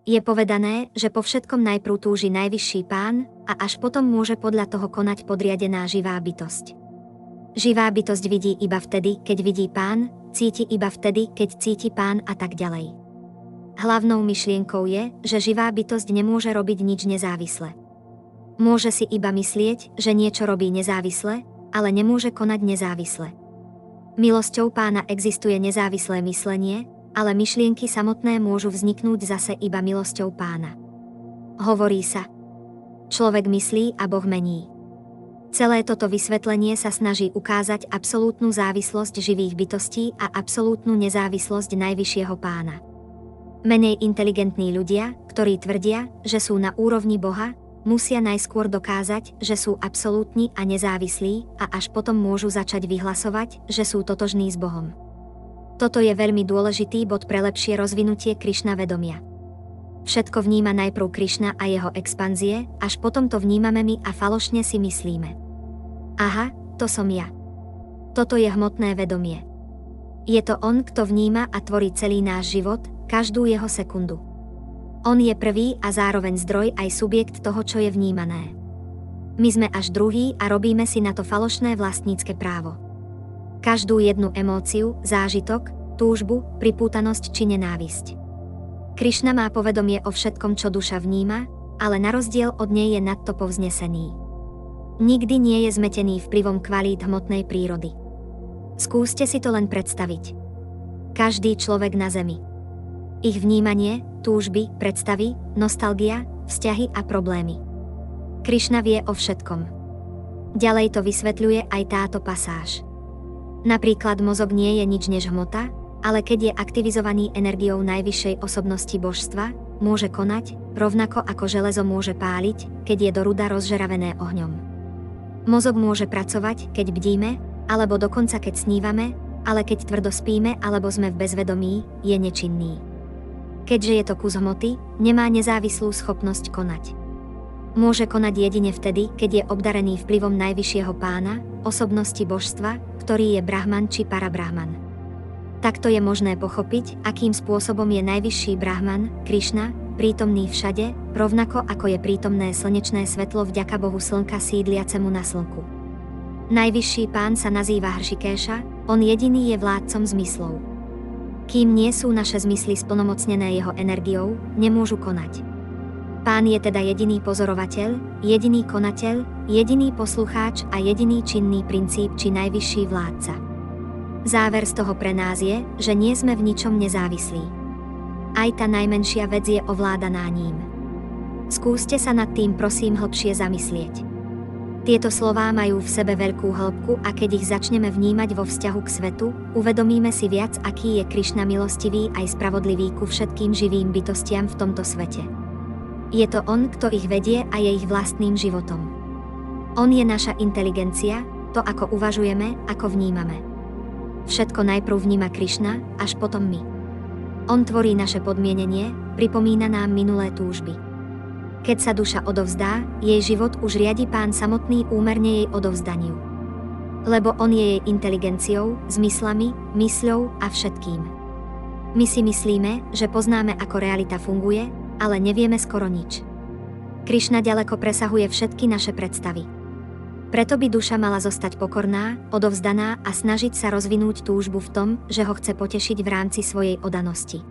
Je povedané, že po všetkom najprv túži najvyšší Pán a až potom môže podľa toho konať podriadená živá bytosť. Živá bytosť vidí iba vtedy, keď vidí Pán, cíti iba vtedy, keď cíti Pán a tak ďalej. Hlavnou myšlienkou je, že živá bytosť nemôže robiť nič nezávisle. Môže si iba myslieť, že niečo robí nezávisle, ale nemôže konať nezávisle. Milosťou Pána existuje nezávislé myslenie, ale myšlienky samotné môžu vzniknúť zase iba milosťou Pána. Hovorí sa: človek myslí a Boh mení. Celé toto vysvetlenie sa snaží ukázať absolútnu závislosť živých bytostí a absolútnu nezávislosť najvyššieho Pána. Menej inteligentní ľudia, ktorí tvrdia, že sú na úrovni Boha, musia najskôr dokázať, že sú absolútni a nezávislí a až potom môžu začať vyhlasovať, že sú totožní s Bohom. Toto je veľmi dôležitý bod pre lepšie rozvinutie Krišna vedomia. Všetko vníma najprv Krišna a jeho expanzie, až potom to vnímame my a falošne si myslíme: aha, to som ja. Toto je hmotné vedomie. Je to on, kto vníma a tvorí celý náš život, každú jeho sekundu. On je prvý a zároveň zdroj aj subjekt toho, čo je vnímané. My sme až druhý a robíme si na to falošné vlastnícke právo. Každú jednu emóciu, zážitok, túžbu, pripútanosť či nenávisť. Krišna má povedomie o všetkom, čo duša vníma, ale na rozdiel od nej je nadto povznesený. Nikdy nie je zmetený vplyvom kvalít hmotnej prírody. Skúste si to len predstaviť. Každý človek na zemi. Ich vnímanie, túžby, predstavy, nostalgia, vzťahy a problémy. Krišna vie o všetkom. Ďalej to vysvetľuje aj táto pasáž. Napríklad mozog nie je nič než hmota, ale keď je aktivizovaný energiou najvyššej osobnosti božstva, môže konať, rovnako ako železo môže páliť, keď je do ruda rozžeravené ohňom. Mozog môže pracovať, keď bdíme, alebo dokonca keď snívame, ale keď tvrdo spíme alebo sme v bezvedomí, je nečinný. Keďže je to kus hmoty, nemá nezávislú schopnosť konať. Môže konať jedine vtedy, keď je obdarený vplyvom najvyššieho Pána, osobnosti božstva, ktorý je Brahman či Parabrahman. Takto je možné pochopiť, akým spôsobom je najvyšší Brahman, Krišna, prítomný všade, rovnako ako je prítomné slnečné svetlo vďaka Bohu slnka sídliacemu na slnku. Najvyšší Pán sa nazýva Hršikeša, on jediný je vládcom zmyslov. Kým nie sú naše zmysly splnomocnené jeho energiou, nemôžu konať. Pán je teda jediný pozorovateľ, jediný konateľ, jediný poslucháč a jediný činný princíp či najvyšší vládca. Záver z toho pre nás je, že nie sme v ničom nezávislí. Aj tá najmenšia vec je ovládaná ním. Skúste sa nad tým prosím hlbšie zamyslieť. Tieto slová majú v sebe veľkú hĺbku a keď ich začneme vnímať vo vzťahu k svetu, uvedomíme si viac, aký je Krišna milostivý aj spravodlivý ku všetkým živým bytostiam v tomto svete. Je to on, kto ich vedie a je ich vlastným životom. On je naša inteligencia, to ako uvažujeme, ako vnímame. Všetko najprv vníma Krišna, až potom my. On tvorí naše podmienenie, pripomína nám minulé túžby. Keď sa duša odovzdá, jej život už riadi Pán samotný úmerne jej odovzdaniu. Lebo on je jej inteligenciou, zmyslami, mysľou a všetkým. My si myslíme, že poznáme, ako realita funguje, ale nevieme skoro nič. Krišna ďaleko presahuje všetky naše predstavy. Preto by duša mala zostať pokorná, odovzdaná a snažiť sa rozvinúť túžbu v tom, že ho chce potešiť v rámci svojej oddanosti.